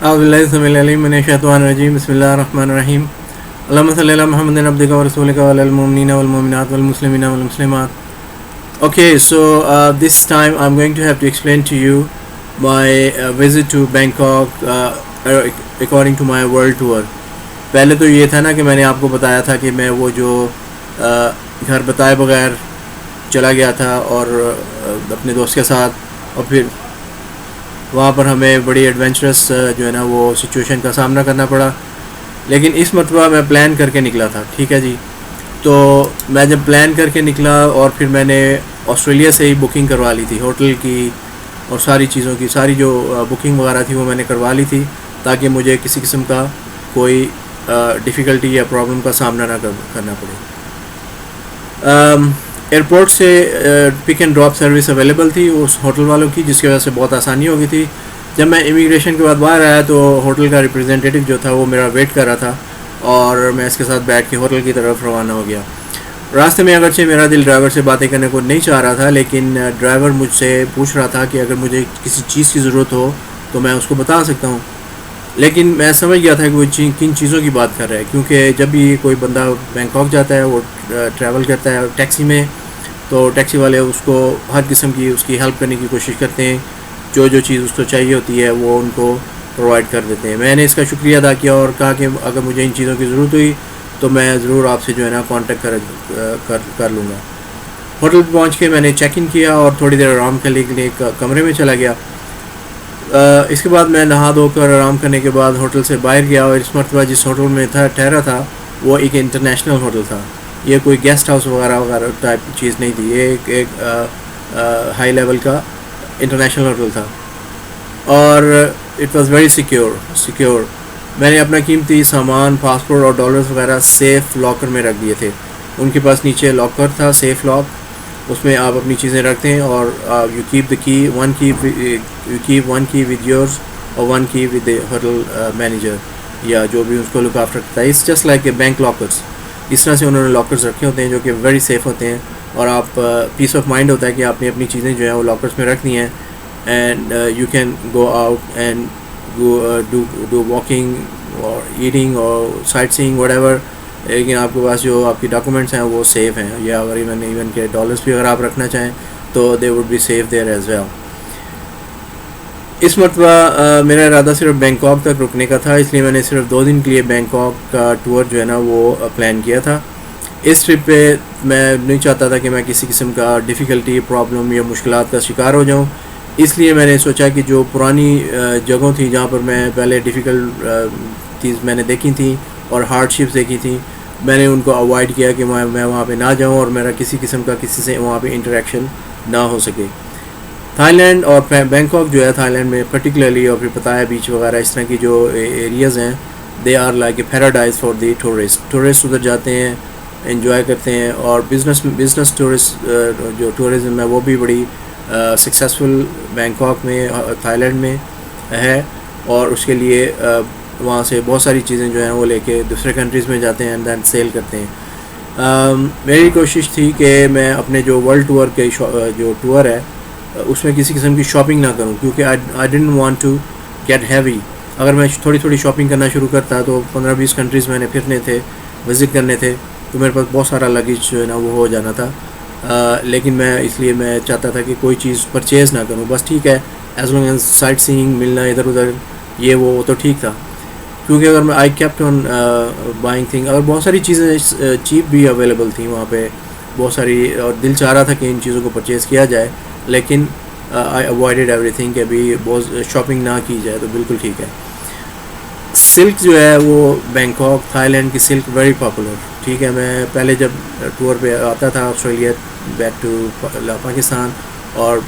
اعوذ باللہ السمیع العلیم من الشیطان الرجیم بسم اللہ الرحمن الرحیم اللہم صلی علی محمد عبدک ورسولک وعلی المؤمنین والمؤمنات والمسلمین والمسلمات. Okay, so this time I'm going to have to explain to you my visit to Bangkok according to my world tour. پہلے تو یہ تھا نا کہ میں نے آپ کو بتایا تھا کہ میں وہ جو گھر بتائے بغیر چلا گیا تھا اور اپنے دوست کے ساتھ، اور پھر وہاں پر ہمیں بڑی ایڈونچرس جو ہے نا وہ سچویشن کا سامنا کرنا پڑا. لیکن اس مرتبہ میں پلان کر کے نکلا تھا. ٹھیک ہے جی. تو میں جب پلان کر کے نکلا اور پھر میں نے آسٹریلیا سے ہی بکنگ کروا لی تھی، ہوٹل کی اور ساری چیزوں کی، ساری جو بکنگ وغیرہ تھی وہ میں نے کروا لی تھی تاکہ مجھے کسی قسم کا کوئی ڈیفیکلٹی یا پرابلم کا سامنا نہ کرنا پڑے. ایئرپورٹ سے pick and drop service available تھی اس ہوٹل والوں کی، جس کی وجہ سے بہت آسانی ہو گئی تھی. جب میں امیگریشن کے بعد باہر آیا تو ہوٹل کا ریپرزینٹیٹو جو تھا وہ میرا ویٹ کر رہا تھا اور میں اس کے ساتھ بیٹھ کے ہوٹل کی طرف روانہ ہو گیا. راستے میں اگرچہ میرا دل ڈرائیور سے باتیں کرنے کو نہیں چاہ رہا تھا، لیکن ڈرائیور مجھ سے پوچھ رہا تھا کہ اگر مجھے کسی چیز کی ضرورت ہو تو میں اس کو بتا سکتا ہوں. لیکن میں سمجھ گیا تھا کہ وہ کن چیزوں کی بات کر رہا ہے، کیونکہ جب بھی کوئی بندہ بینکاک جاتا ہے وہ ٹریول کرتا ہے ٹیکسی میں، تو ٹیکسی والے اس کو ہر قسم کی اس کی ہیلپ کرنے کی کوشش کرتے ہیں. جو چیز اس کو چاہیے ہوتی ہے وہ ان کو پرووائڈ کر دیتے ہیں. میں نے اس کا شکریہ ادا کیا اور کہا کہ اگر مجھے ان چیزوں کی ضرورت ہوئی تو میں ضرور آپ سے جو ہے نا کانٹیکٹ کر لوں گا. ہوٹل پہ پہنچ کے میں نے چیک ان کیا اور تھوڑی دیر آرام کرنے کے لیے ایک کمرے میں چلا گیا. اس کے بعد میں نہا دھو کر آرام کرنے کے بعد ہوٹل سے باہر گیا، اور اس مرتبہ جس ہوٹل میں ٹھہرا تھا وہ ایک انٹرنیشنل ہوٹل تھا. یہ کوئی گیسٹ ہاؤس وغیرہ ٹائپ چیز نہیں تھی، یہ ایک ہائی لیول کا انٹرنیشنل ہوٹل تھا اور اٹ واز ویری سیکیور. میں نے اپنا قیمتی سامان، پاسپورٹ اور ڈالرز وغیرہ سیف لاکر میں رکھ دیے تھے. ان کے پاس نیچے لاکر تھا، سیف لاک، اس میں آپ اپنی چیزیں رکھتے ہیں اور you keep the key, one key with yours اور one key with the hotel manager یا جو بھی اس کو لک آفٹر کرتا ہے. It's just like a bank lockers. اس طرح سے انہوں نے لاکرز رکھے ہوتے ہیں جو کہ ویری سیف ہوتے ہیں، اور آپ پیس آف مائنڈ ہوتا ہے کہ آپ نے اپنی چیزیں جو ہیں وہ لاکرز میں رکھ دی ہیں، and you can go out and do walking اور ایٹنگ اور سائٹ سینگ وٹ ایور. لیکن آپ کے پاس جو آپ کی ڈاکومنٹس ہیں وہ سیف ہیں، یا اگر ایون کہ ڈالرز بھی اگر آپ رکھنا چاہیں تو they would be safe there as well. اس مرتبہ میرا ارادہ صرف بینکاک تک رکنے کا تھا، اس لیے میں نے صرف 2 دن کے لیے بینکاک کا ٹور جو ہے نا وہ پلان کیا تھا. اس ٹرپ پہ میں نہیں چاہتا تھا کہ میں کسی قسم کا ڈیفیکلٹی، پرابلم یا مشکلات کا شکار ہو جاؤں. اس لیے میں نے سوچا کہ جو پرانی جگہوں تھیں جہاں پر میں پہلے ڈیفیکلٹ چیز میں نے دیکھی تھیں اور ہارڈ شپس دیکھی تھیں، میں نے ان کو اوائڈ کیا کہ میں وہاں پہ نہ جاؤں اور میرا کسی قسم کا کسی سے وہاں پہ انٹریکشن نہ ہو سکے. تھائی لینڈ اور بینکاک جو ہے، تھائی لینڈ میں پرٹیکولرلی، اور پھر پتایا بیچ وغیرہ اس طرح کی جو ایریاز ہیں، they are like a paradise for the tourist ادھر جاتے ہیں، انجوائے کرتے ہیں. اور بزنس ٹورسٹ جو ٹورزم ہے وہ بھی بڑی سکسیزفل بینکاک میں، تھائی لینڈ میں ہے، اور اس کے لیے وہاں سے بہت ساری چیزیں جو ہیں وہ لے کے دوسرے کنٹریز میں جاتے ہیں اینڈ دین سیل کرتے ہیں. میری کوشش تھی کہ میں اپنے جو ورلڈ ٹور کے جو ٹور ہے اس میں کسی قسم کی شاپنگ نہ کروں، کیونکہ I didn't want to get heavy. اگر میں تھوڑی شاپنگ کرنا شروع کرتا تو 15-20 کنٹریز میں نے پھرنے تھے، وزٹ کرنے تھے، تو میرے پاس بہت سارا لگیج جو ہے نا وہ ہو جانا تھا. لیکن اس لیے میں چاہتا تھا کہ کوئی چیز پرچیز نہ کروں، بس ٹھیک ہے ایز لانگ ایز سائٹ سینگ، ملنا ادھر ادھر، یہ وہ تو ٹھیک تھا. کیونکہ اگر میں I kept on buying thing, اگر بہت ساری چیزیں چیپ بھی اویلیبل تھیں وہاں پہ بہت ساری، اور دل چاہ رہا تھا کہ ان چیزوں کو پرچیز کیا جائے، لیکن آئی اوائڈیڈ ایوری تھنگ کہ ابھی بہت شاپنگ نہ کی جائے، تو بالکل ٹھیک ہے. سلک جو ہے وہ بینکاک، تھائی لینڈ کی سلک ویری پاپولر. ٹھیک ہے، میں پہلے جب ٹور پہ آتا تھا آسٹریلیا بیک ٹو پاکستان، اور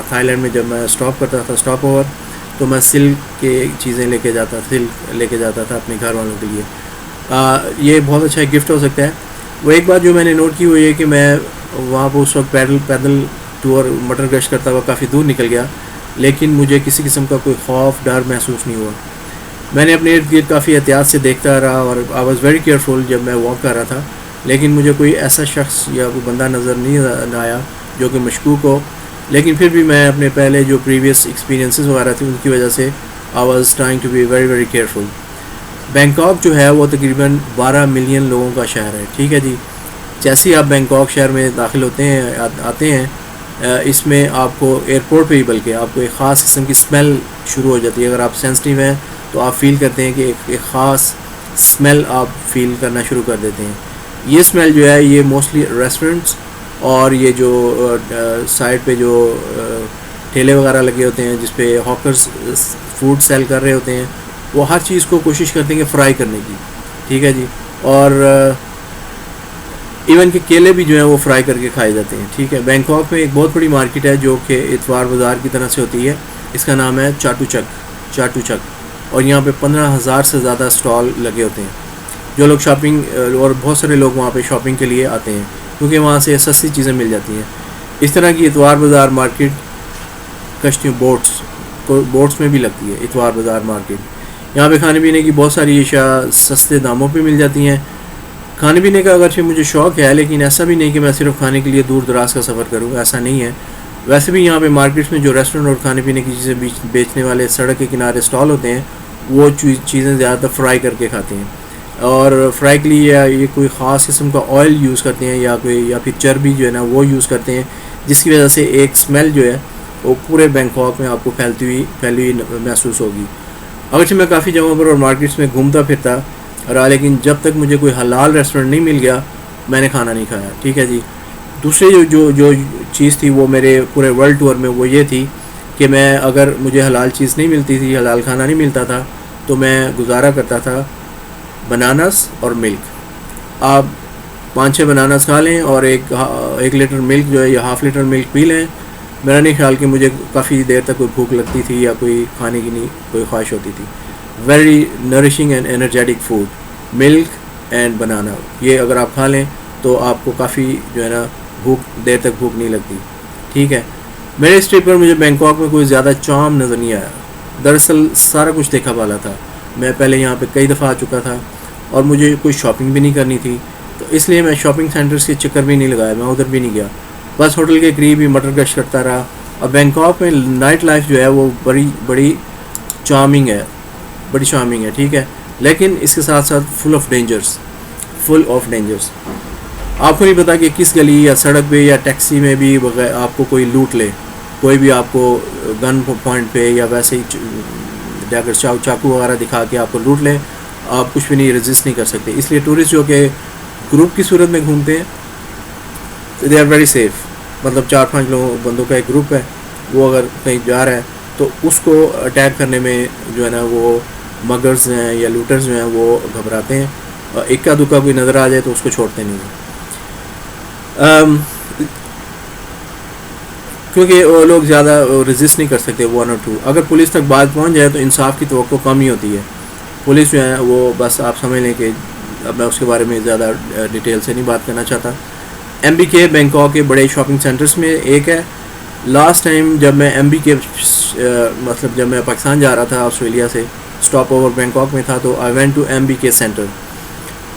تھائی لینڈ میں جب میں اسٹاپ کرتا تھا اسٹاپ اوور، تو میں سلک کے چیزیں لے کے جاتا تھا اپنے گھر والوں کے لیے. یہ بہت اچھا گفٹ ہو سکتا ہے. وہ ایک بات جو میں نے نوٹ کی وہ یہ کہ میں وہاں پہ اس وقت پیدل ٹور مٹر گشت کرتا ہوا کافی دور نکل گیا، لیکن مجھے کسی قسم کا کوئی خوف، ڈر محسوس نہیں ہوا. میں نے اپنے ارد گرد کافی احتیاط سے دیکھتا رہا اور آئی واز ویری کیئرفل جب میں واک کر رہا تھا، لیکن مجھے کوئی ایسا شخص یا کوئی بندہ نظر نہیں آیا جو کہ مشکوک ہو. لیکن پھر بھی میں اپنے پہلے جو پریویس ایکسپیرینسز وغیرہ تھے ان کی وجہ سے I was trying to be very very careful. Bangkok جو ہے وہ تقریباً 12 ملین لوگوں کا شہر ہے. ٹھیک ہے جی. جیسے ہی آپ بینکاک شہر میں داخل ہوتے ہیں آتے ہیں اس میں آپ کو ایئرپورٹ پہ ہی بلکہ آپ کو ایک خاص قسم کی اسمیل شروع ہو جاتی ہے. اگر آپ سینسٹیو ہیں تو آپ فیل کرتے ہیں کہ ایک خاص اسمیل آپ فیل کرنا شروع کر دیتے ہیں. یہ اسمیل جو ہے یہ موسٹلی ریسٹورنٹس اور یہ جو سائڈ پہ جو ٹھیلے وغیرہ لگے ہوتے ہیں جس پہ ہاکرز فوڈ سیل کر رہے ہوتے ہیں وہ ہر چیز کو کوشش کرتے ہیں کہ فرائی کرنے کی. ٹھیک ہے جی. اور ایون کہ کیلے بھی جو ہیں وہ فرائی کر کے کھائے جاتے ہیں. ٹھیک ہے. بینکاک میں ایک بہت بڑی مارکیٹ ہے جو کہ اتوار بازار کی طرح سے ہوتی ہے. اس کا نام ہے چاٹو چک اور یہاں پہ 15,000 سے زیادہ اسٹال لگے ہوتے ہیں. جو لوگ شاپنگ اور بہت سارے لوگ وہاں پہ شاپنگ کے لیے آتے ہیں کیونکہ وہاں سے سستی چیزیں مل جاتی ہیں. اس طرح کی اتوار بازار مارکیٹ کشتیوں بوٹس میں بھی لگتی ہے. اتوار بازار مارکیٹ یہاں پہ کھانے پینے کی بہت ساری اشیاء سستے داموں پہ مل جاتی ہیں. کھانے پینے کا اگرچہ مجھے شوق ہے لیکن ایسا بھی نہیں کہ میں صرف کھانے کے لیے دور دراز کا سفر کروں. ایسا نہیں ہے. ویسے بھی یہاں پہ مارکیٹس میں جو ریسٹورنٹ اور کھانے پینے کی چیزیں بیچنے والے سڑک کے کنارے اسٹال ہوتے ہیں وہ چیزیں زیادہ تر فرائی کر کے کھاتے ہیں. اور فرائی کے لیے یہ کوئی خاص قسم کا آئل یوز کرتے ہیں یا پھر چربی جو ہے نا وہ یوز کرتے ہیں جس کی وجہ سے ایک اسمیل جو ہے وہ پورے بینکاک میں آپ کو پھیلی ہوئی محسوس ہوگی. اگرچہ میں کافی جگہوں پر اور مارکیٹس میں گھومتا پھرتا رہا لیکن جب تک مجھے کوئی حلال ریسٹورنٹ نہیں مل گیا میں نے کھانا نہیں کھایا. ٹھیک ہے جی. دوسری جو چیز تھی وہ میرے پورے ورلڈ ٹور میں وہ یہ تھی کہ میں اگر مجھے حلال چیز نہیں ملتی تھی حلال کھانا نہیں ملتا تھا تو میں گزارا کرتا تھا بنانس اور ملک. آپ 5-6 بنانس کھا لیں اور ایک لیٹر ملک جو ہے یا ہاف لیٹر ملک پی لیں. میرا نہیں خیال کہ مجھے کافی دیر تک کوئی بھوک لگتی تھی یا کوئی کھانے کی نہیں کوئی خواہش ہوتی تھی. Very nourishing and energetic food milk and banana. یہ اگر آپ کھا لیں تو آپ کو کافی جو ہے نا دیر تک بھوک نہیں لگتی. ٹھیک ہے. میرے اس ٹرپ پر مجھے بینکاک میں کوئی زیادہ چام نظر نہیں آیا. دراصل سارا کچھ دیکھا والا تھا. میں پہلے یہاں پہ کئی دفعہ آ چکا تھا اور مجھے کوئی شاپنگ بھی نہیں کرنی تھی تو اس لیے میں شاپنگ سینٹرز کے چکر بھی نہیں لگایا. میں ادھر بھی نہیں گیا. بس ہوٹل کے قریب ہی مٹر گشت کرتا رہا. اور بینکاک میں نائٹ لائف جو ہے وہ بڑی چارمنگ ہے. ٹھیک ہے. لیکن اس کے ساتھ ساتھ فل آف ڈینجرس. آپ کو نہیں پتا کہ کس گلی یا سڑک پہ یا ٹیکسی میں بھی آپ کو کوئی لوٹ لے. کوئی بھی آپ کو گن پوائنٹ پہ یا ویسے ہی چاقو وغیرہ دکھا کے آپ کو لوٹ لیں. آپ کچھ بھی نہیں رجسٹ نہیں کر سکتے. اس لیے ٹورسٹ جو کہ گروپ کی صورت میں گھومتے ہیں دے آر ویری سیف. مطلب 4-5 بندوں کا ایک گروپ ہے وہ اگر کہیں جا رہا ہے تو اس کو اٹیک کرنے میں جو ہے نا وہ مگرز ہیں یا لوٹرز جو ہیں وہ گھبراتے ہیں. اور اکا دکا کوئی نظر آ جائے تو اس کو چھوڑتے نہیں ہیں کیونکہ وہ لوگ زیادہ رجسٹ نہیں کر سکتے 1 اور 2. اگر پولیس تک بات پہنچ جائے تو انصاف کی توقع کم ہی ہوتی ہے. پولیس جو ہے وہ بس آپ سمجھ لیں کہ اب میں اس کے بارے میں زیادہ ڈیٹیل سے نہیں بات کرنا چاہتا. MBK بینکاک کے بڑے شاپنگ سینٹرز میں ایک ہے. لاسٹ ٹائم جب میں MBK مطلب جب میں پاکستان جا رہا تھا آسٹریلیا سے اسٹاپ اوور بینکاک میں تھا تو I went to MBK centre.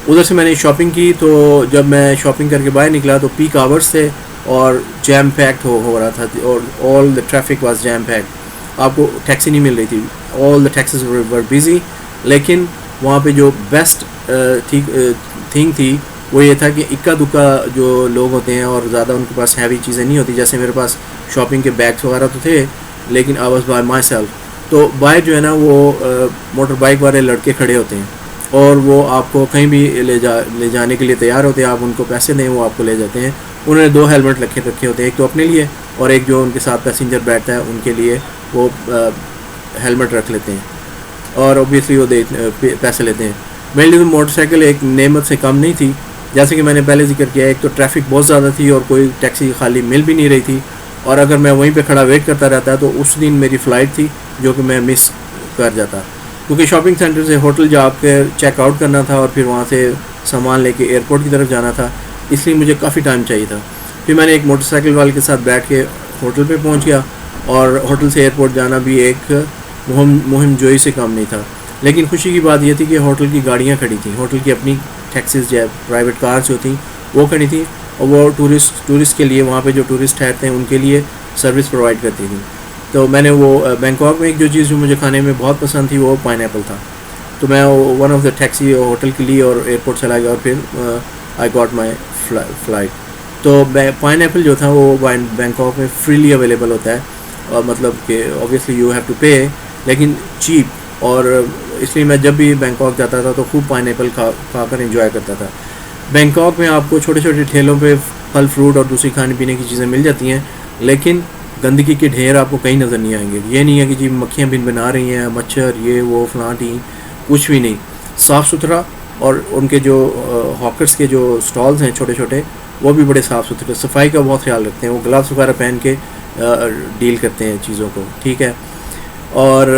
ادھر سے میں نے شاپنگ کی. تو جب میں شاپنگ کر کے باہر نکلا تو پیک آورس تھے اور جیم پیکڈ ہو رہا تھا اور all the traffic was jam packed. آپ کو ٹیکسی نہیں مل رہی تھی. All the taxis were busy. لیکن وہاں پہ جو بیسٹ تھنگ تھی وہ یہ تھا کہ اکا دکا جو لوگ ہوتے ہیں اور زیادہ ان کے پاس ہیوی چیزیں نہیں ہوتی. جیسے میرے پاس شاپنگ کے بیگس وغیرہ تو تھے لیکن I was by my self. تو باہر جو ہے نا وہ موٹر بائک والے لڑکے کھڑے ہوتے ہیں اور وہ آپ کو کہیں بھی لے جانے کے لیے تیار ہوتے ہیں. آپ ان کو پیسے دیں وہ آپ کو لے جاتے ہیں. انہوں نے 2 ہیلمٹ رکھے ہوتے ہیں. ایک تو اپنے لیے اور ایک جو ان کے ساتھ پیسنجر بیٹھتا ہے ان کے لیے وہ ہیلمٹ رکھ لیتے ہیں اور اوبیسلی وہ پیسے لیتے ہیں. میرے لیے تو موٹر سائیکل ایک نعمت سے کم نہیں تھی. جیسے کہ میں نے پہلے ذکر کیا ایک تو ٹریفک بہت زیادہ تھی اور کوئی ٹیکسی خالی مل بھی نہیں رہی تھی. اور اگر میں وہیں پہ کھڑا ویٹ کرتا رہتا تو اس دن میری فلائٹ تھی جو کہ میں مس کر جاتا کیونکہ شاپنگ سینٹر سے ہوٹل جا کے چیک آؤٹ کرنا تھا اور پھر وہاں سے سامان لے کے ایئرپورٹ کی طرف جانا تھا. اس لیے مجھے کافی ٹائم چاہیے تھا. پھر میں نے ایک موٹر سائیکل والے کے ساتھ بیٹھ کے ہوٹل پہ پہنچ گیا اور ہوٹل سے ایئرپورٹ جانا بھی ایک مہم جوئی سے کم نہیں تھا. لیکن خوشی کی بات یہ تھی کہ ہوٹل کی گاڑیاں کھڑی تھیں. ہوٹل کی اپنی ٹیکسیز جو ہے پرائیویٹ کارز جو تھیں وہ کھڑی تھیں اور وہ ٹورسٹ کے لیے وہاں پہ جو ٹورسٹ ٹھہرتے ہیں ان کے لیے سروس پرووائڈ کرتی تھیں. تو میں نے وہ بینکاک میں ایک جو چیز جو مجھے کھانے میں بہت پسند تھی وہ پائن ایپل تھا. تو میں one of the taxi hotel کے لیے اور ایئرپورٹ چلا گیا اور پھر آئی گاٹ مائی فلائٹ. تو پائن ایپل جو تھا وہ بینکاک میں فریلی اویلیبل ہوتا ہے, اور مطلب کہ obviously you have to pay, لیکن چیپ. اور اس لیے میں جب بھی بینکاک جاتا تھا تو خوب پائن ایپل کھا کر انجوائے کرتا تھا. بینکاک میں آپ کو چھوٹے چھوٹے ٹھیلوں پہ پھل فروٹ اور دوسری کھانے پینے کی چیزیں مل جاتی ہیں, لیکن گندگی کے ڈھیر آپ کو کہیں نظر نہیں آئیں گے. یہ نہیں ہے کہ جی مکھیاں بنا رہی ہیں, مچھر یہ وہ فلاں ٹی, کچھ بھی نہیں. صاف ستھرا, اور ان کے جو ہاکرس کے جو سٹالز ہیں چھوٹے چھوٹے وہ بھی بڑے صاف ستھرے, صفائی کا بہت خیال رکھتے ہیں. وہ گلوز وغیرہ پہن کے ڈیل کرتے ہیں چیزوں کو, ٹھیک ہے. اور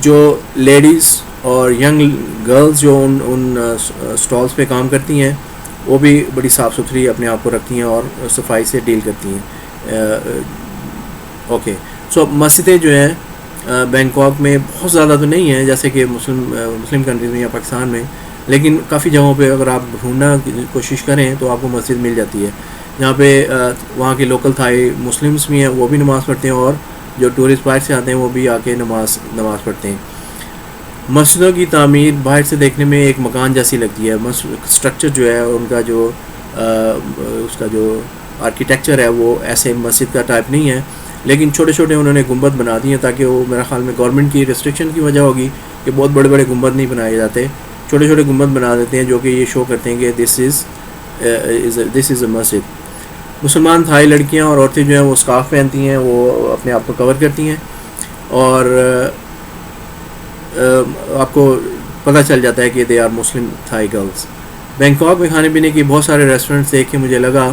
جو لیڈیز اور ینگ گرلز جو ان سٹالز پہ کام کرتی ہیں وہ بھی بڑی صاف ستھری اپنے آپ کو رکھتی ہیں اور صفائی سے ڈیل کرتی ہیں. اوکے, سو مسجدیں جو ہیں بینکاک میں بہت زیادہ تو نہیں ہیں جیسے کہ مسلم کنٹریز میں یا پاکستان میں, لیکن کافی جگہوں پہ اگر آپ ڈھونڈنا کوشش کریں تو آپ کو مسجد مل جاتی ہے جہاں پہ وہاں کے لوکل تھائی مسلمس بھی ہیں, وہ بھی نماز پڑھتے ہیں, اور جو ٹورسٹ باہر سے آتے ہیں وہ بھی آ کے نماز پڑھتے ہیں. مسجدوں کی تعمیر باہر سے دیکھنے میں ایک مکان جیسی لگتی ہے. اسٹرکچر جو ہے ان کا جو اس کا جو آرکیٹیکچر ہے وہ ایسے مسجد کا ٹائپ نہیں ہے, لیکن چھوٹے چھوٹے انہوں نے گنبد بنا دیے ہیں تاکہ وہ میرا خیال میں گورنمنٹ کی ریسٹرکشن کی وجہ ہوگی کہ بہت بڑے بڑے گنبد نہیں بنائے جاتے, چھوٹے چھوٹے گنبد بنا دیتے ہیں جو کہ یہ شو کرتے ہیں کہ دس از اے مسجد. مسلمان تھائی لڑکیاں اور عورتیں جو ہیں وہ اسکارف پہنتی ہیں, وہ اپنے آپ کو کور کرتی ہیں, اور آپ کو پتہ چل جاتا ہے کہ they are Muslim Thai girls. Bangkok میں کھانے پینے کی بہت سارے ریسٹورنٹس دیکھ کے مجھے لگا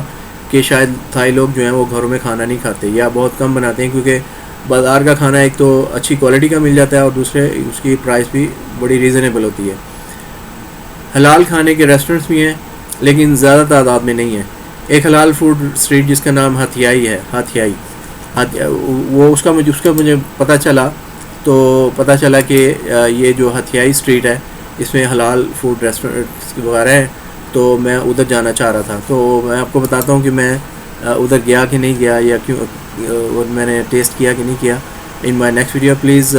کہ شاید تھائی لوگ جو ہیں وہ گھروں میں کھانا نہیں کھاتے یا بہت کم بناتے ہیں, کیونکہ بازار کا کھانا ایک تو اچھی کوالٹی کا مل جاتا ہے اور دوسرے اس کی پرائس بھی بڑی ریزنیبل ہوتی ہے. حلال کھانے کے ریسٹورنٹس بھی ہیں لیکن زیادہ تعداد میں نہیں ہیں. ایک حلال فوڈ اسٹریٹ جس کا نام ہتھیائی ہے, وہ اس کا مجھے پتہ چلا, تو پتہ چلا کہ یہ جو ہتھیائی اسٹریٹ ہے اس میں حلال فوڈ ریسٹورنٹس وغیرہ ہیں, تو میں ادھر جانا چاہ رہا تھا. تو میں آپ کو بتاتا ہوں کہ میں ادھر گیا کہ نہیں گیا, یا کیوں میں نے ٹیسٹ کیا کہ نہیں کیا. In my next video please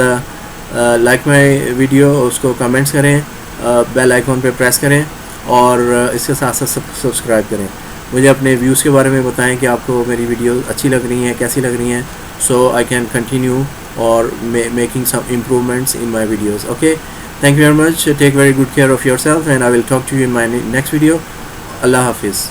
like my video, اس کو کمنٹس کریں, بیل آئیکن پہ پریس کریں, اور اس کے ساتھ ساتھ سبسکرائب کریں. مجھے اپنے ویوز کے بارے میں بتائیں کہ آپ کو میری ویڈیو اچھی لگ رہی ہیں, کیسی لگ رہی ہیں, سو آئی کین کنٹینیو اور making some improvements in my videos. Okay, thank you very much. Take very good care of yourself and I will talk to you in my next video. Allah Hafiz.